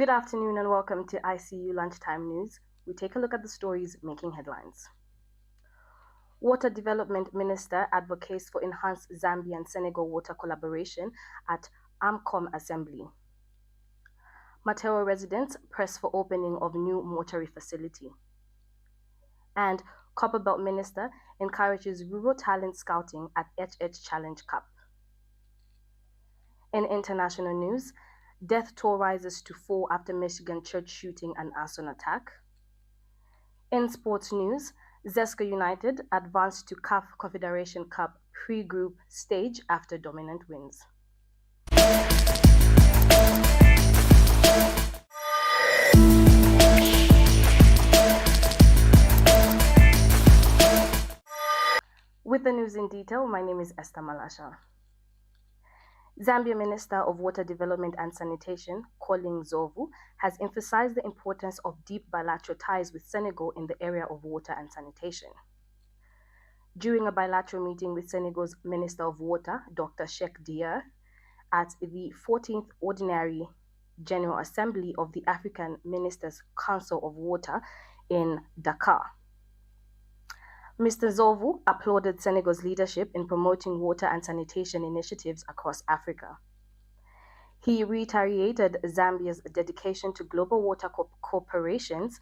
Good afternoon and welcome to ICU Lunchtime News. We take a look at the stories making headlines. Water Development Minister advocates for enhanced Zambia and Senegal water collaboration at AMCOW Assembly. Matero residents press for opening of new mortuary facility. And Copperbelt Minister encourages rural talent scouting at HH Challenge Cup. In international news, death toll rises to 4 after Michgan church shooting and arson attack. In sports news, ZESCO United advanced to CAF Confederation Cup pre-group stage after dominant wins. With the news in detail, my name is Esther Malasha. Zambia Minister of Water Development and Sanitation, Colin Zovu, has emphasized the importance of deep bilateral ties with Senegal in the area of water and sanitation. During a bilateral meeting with Senegal's Minister of Water, Dr. Cheikh Dier, at the 14th Ordinary General Assembly of the African Ministers' Council of Water in Dakar. Mr. Zovu applauded Senegal's leadership in promoting water and sanitation initiatives across Africa. He reiterated Zambia's dedication to global water corporations,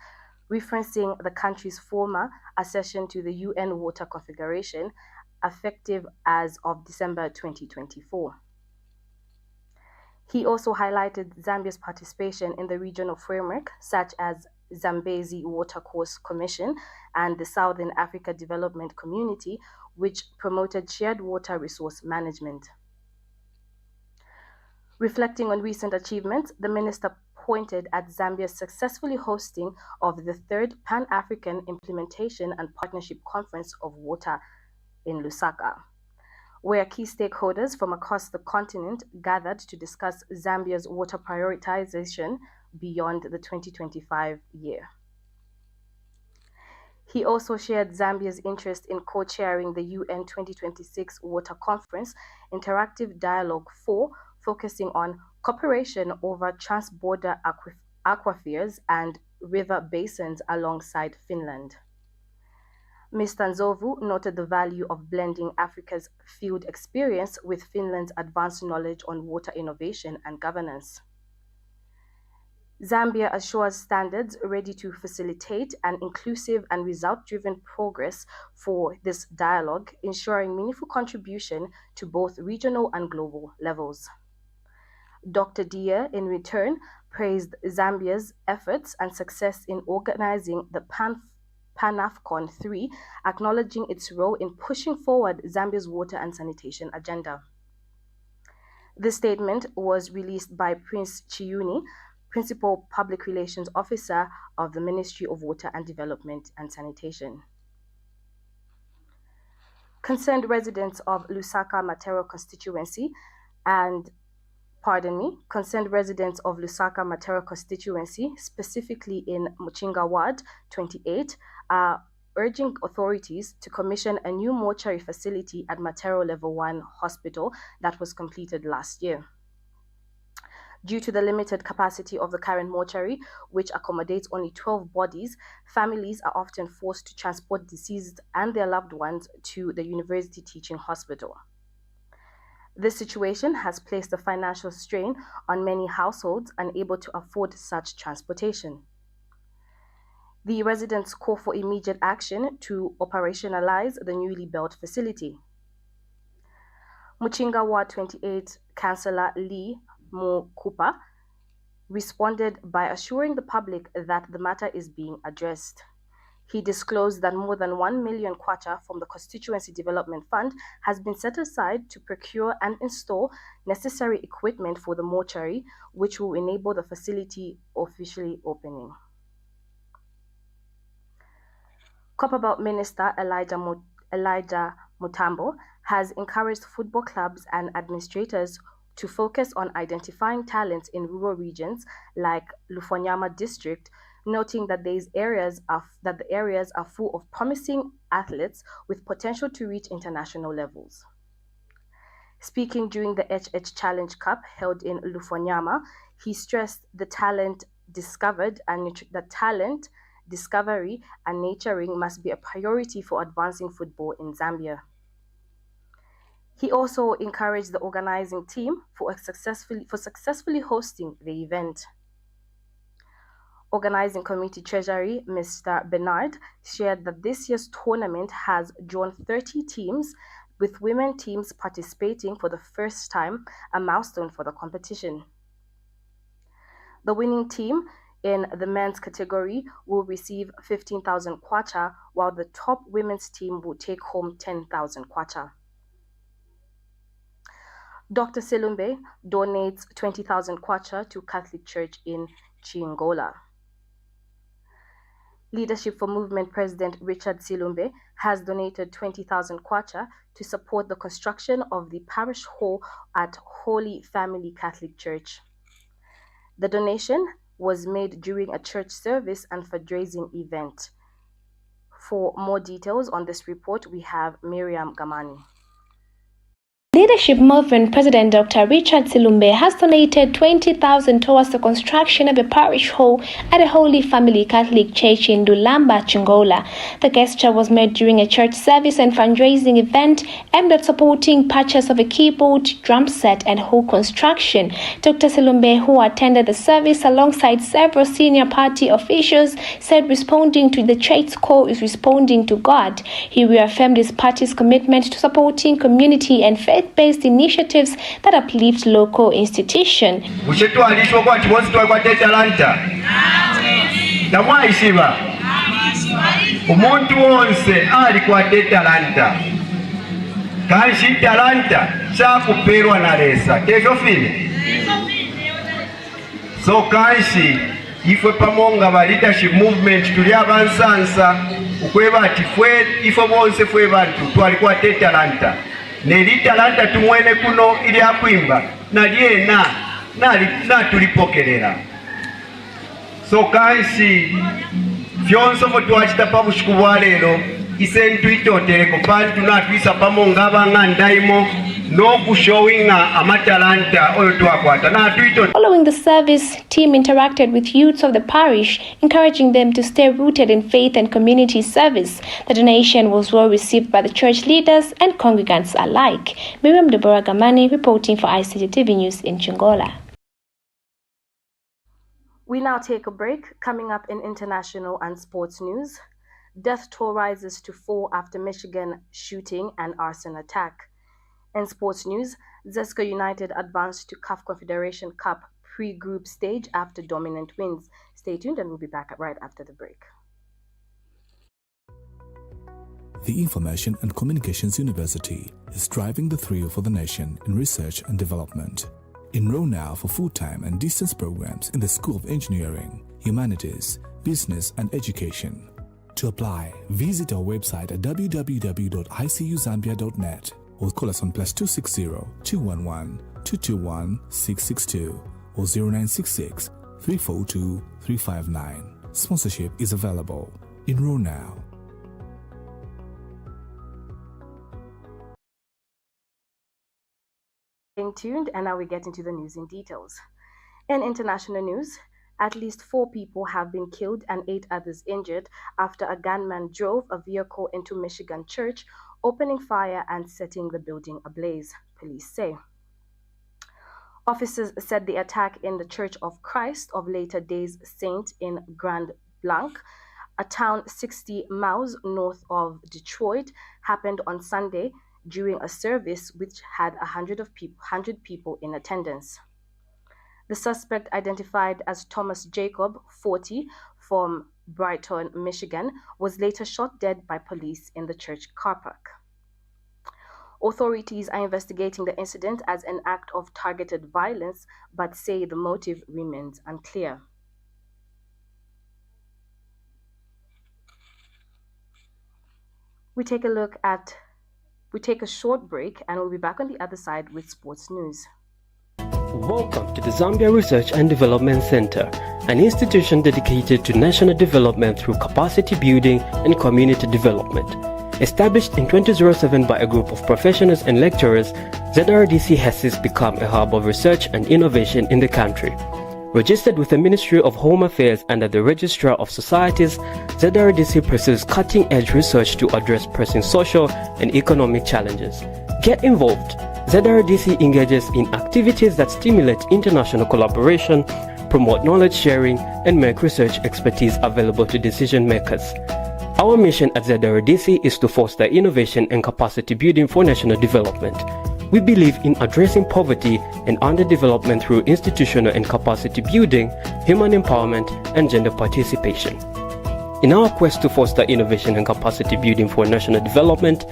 referencing the country's former accession to the UN Water Confederation, effective as of December 2024. He also highlighted Zambia's participation in the regional framework, such as Zambezi Water Course Commission and the Southern Africa Development Community, which promoted shared water resource management. Reflecting on recent achievements, the minister pointed at Zambia's successfully hosting of the 3rd Pan-African Implementation and Partnership Conference of Water in Lusaka, where key stakeholders from across the continent gathered to discuss Zambia's water prioritization beyond the 2025 year. He also shared Zambia's interest in co-chairing the UN 2026 Water Conference Interactive Dialogue 4, focusing on cooperation over trans-border aquifers and river basins alongside Finland. Mr. Nzovu noted the value of blending Africa's field experience with Finland's advanced knowledge on water innovation and governance. Zambia assures standards ready to facilitate an inclusive and result-driven progress for this dialogue, ensuring meaningful contribution to both regional and global levels. Dr. Dier, in return, praised Zambia's efforts and success in organizing the PanAFCON 3, acknowledging its role in pushing forward Zambia's water and sanitation agenda. This statement was released by Prince Chiuni, Principal Public Relations Officer of the Ministry of Water and Development and Sanitation. Concerned residents of Lusaka Matero constituency specifically in Muchinga Ward 28, are urging authorities to commission a new mortuary facility at Matero Level 1 Hospital that was completed last year. Due to the limited capacity of the current mortuary, which accommodates only 12 bodies, families are often forced to transport deceased and their loved ones to the University Teaching Hospital. This situation has placed a financial strain on many households unable to afford such transportation. The residents call for immediate action to operationalize the newly built facility. Muchinga Ward 28 Councillor Lee Mukupa responded by assuring the public that the matter is being addressed. He disclosed that more than 1 million kwacha from the Constituency Development Fund has been set aside to procure and install necessary equipment for the mortuary, which will enable the facility officially opening. Copperbelt Minister Elijah Mutambo has encouraged football clubs and administrators to focus on identifying talents in rural regions like Lufonyama district, noting that the areas are full of promising athletes with potential to reach international levels. Speaking during the HH Challenge Cup held in Lufonyama, He stressed the talent discovery and nurturing must be a priority for advancing football in Zambia. He also encouraged the organizing team for successfully hosting the event. Organizing Committee Treasury, Mr. Bernard, shared that this year's tournament has drawn 30 teams, with women teams participating for the first time, a milestone for the competition. The winning team in the men's category will receive 15,000 kwacha, while the top women's team will take home 10,000 kwacha. Dr. Silumbe donates 20,000 kwacha to Catholic Church in Chingola. Leadership for Movement President Richard Silumbe has donated 20,000 kwacha to support the construction of the parish hall at Holy Family Catholic Church. The donation was made during a church service and fundraising event. For more details on this report, we have Miriam Gamani. Leadership Movement President Dr. Richard Silumbe has donated 20,000 towards the construction of a parish hall at the Holy Family Catholic Church in Dulamba, Chingola. The gesture was made during a church service and fundraising event aimed at supporting purchase of a keyboard, drum set, and hall construction. Dr. Silumbe, who attended the service alongside several senior party officials, said responding to the church's call is responding to God. He reaffirmed his party's commitment to supporting community and faith-based initiatives that uplift local institutions. Umuntu wonse alikuwa talanta kanshi talanta chakuperwa na lesa tezofile so kanshi ifwe pamonga ba leadership movement tuli abansansa ukweba ati fwe ifwe bonse fwe bantu twalikuwa talanta ne talanta tumwene kuno ili akwimba na liena na tulipokelera so kanshi vyonso fotwachita pabushku bwa lero isentu itotereko pantu natwisa pamonga abanga ndaimo nokushowinga amatalanta oyo twakwata natwito. Following the service, team interacted with youths of the parish, encouraging them to stay rooted in faith and community service. The donation was well received by the church leaders and congregants alike. Miriam Deborah Gamani reporting for ICTV News in Chingola. We now take a break. Coming up in international and sports news, death toll rises to 4 after Michgan shooting and arson attack. In sports news, ZESCO United advanced to CAF Confederation Cup pre-group stage after dominant wins. Stay tuned and we'll be back right after the break. The Information and Communications University is driving the thrill for the nation in research and development. Enroll now for full-time and distance programs in the School of Engineering, Humanities, Business and Education. To apply, visit our website at www.icuzambia.net or call us on +260 211 221 662 or 0966 342 359. Sponsorship is available. Enroll now. Staying tuned, and now we get into the news in details. In international news, at least 4 people have been killed and 8 others injured after a gunman drove a vehicle into Michgan Church, opening fire and setting the building ablaze, police say. Officers said the attack in the Church of Christ of Latter Days Saint in Grand Blanc, a town 60 miles north of Detroit, happened on Sunday during a service which had 100 people in attendance. The suspect, identified as Thomas Jacob, 40, from Brighton, Michigan, was later shot dead by police in the church car park. Authorities are investigating the incident as an act of targeted violence, but say the motive remains unclear. We take a short break and we'll be back on the other side with sports news. Welcome to the Zambia Research and Development Center, an institution dedicated to national development through capacity building and community development. Established in 2007 by a group of professionals and lecturers, ZRDC has since become a hub of research and innovation in the country. Registered with the Ministry of Home Affairs under the Registrar of Societies, ZRDC pursues cutting-edge research to address pressing social and economic challenges. Get involved. ZRDC engages in activities that stimulate international collaboration, promote knowledge sharing, and make research expertise available to decision makers. Our mission at ZRDC is to foster innovation and capacity building for national development. We believe in addressing poverty and underdevelopment through institutional and capacity building, human empowerment, and gender participation. In our quest to foster innovation and capacity building for national development,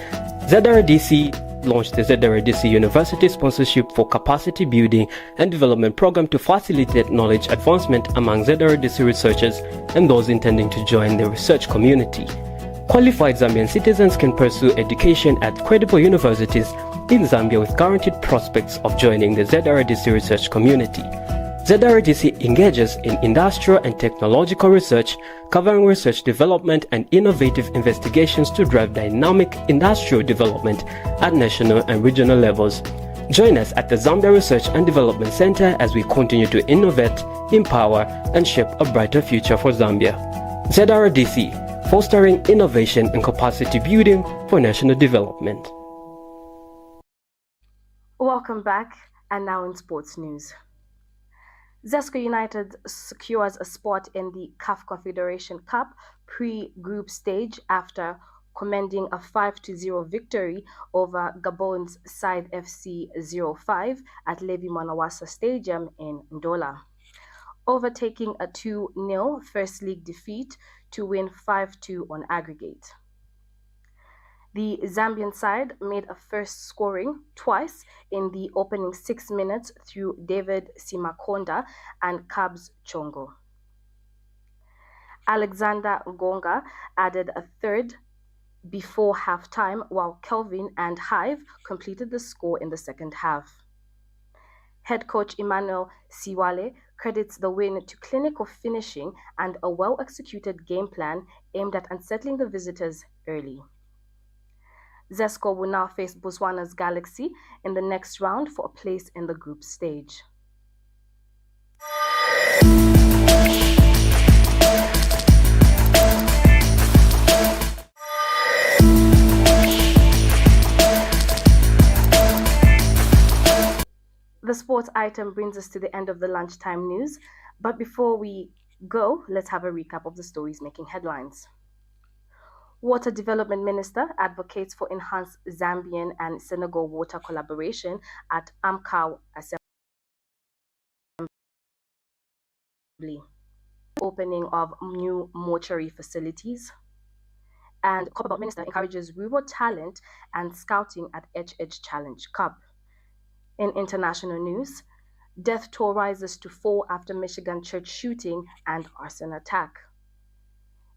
ZRDC launched the ZRDC University Sponsorship for Capacity Building and Development Program to facilitate knowledge advancement among ZRDC researchers and those intending to join the research community. Qualified Zambian citizens can pursue education at credible universities in Zambia with guaranteed prospects of joining the ZRDC research community. ZRDC engages in industrial and technological research, covering research development and innovative investigations to drive dynamic industrial development at national and regional levels. Join us at the Zambia Research and Development Center as we continue to innovate, empower, and shape a brighter future for Zambia. ZRDC, fostering innovation and capacity building for national development. Welcome back, and now in sports news. ZESCO United secures a spot in the CAF Confederation Cup pre-group stage after commending a 5-0 victory over Gabon's Side FC 05 at Levi Manawasa Stadium in Ndola, overtaking a 2-0 first league defeat to win 5-2 on aggregate. The Zambian side made a first scoring twice in the opening 6 minutes through David Simakonda and Kabs Chongo. Alexander Ngonga added a third before halftime, while Kelvin and Hive completed the score in the second half. Head coach Emmanuel Siwale credits the win to clinical finishing and a well-executed game plan aimed at unsettling the visitors early. ZESCO will now face Botswana's Galaxy in the next round for a place in the group stage. The sports item brings us to the end of the lunchtime news, but before we go, let's have a recap of the stories making headlines. Water Development Minister advocates for enhanced Zambian and Senegal water collaboration at AMCOW Assembly. Opening of new mortuary facilities. And Copperbelt Minister encourages rural talent and scouting at HH Challenge Cup. In international news, death toll rises to 4 after Michgan church shooting and arson attack.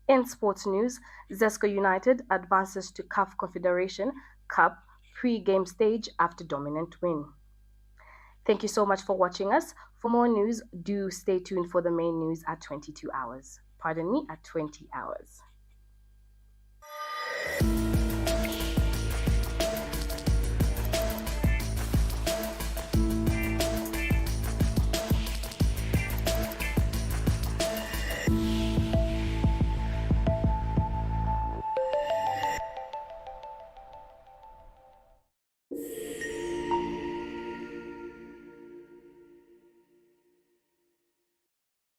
In sports news, ZESCO United advances to CAF Confederation Cup pre-game stage after dominant win. Thank you so much for watching us. For more news, do stay tuned for the main news at 22 hours. Pardon me, at 20 hours.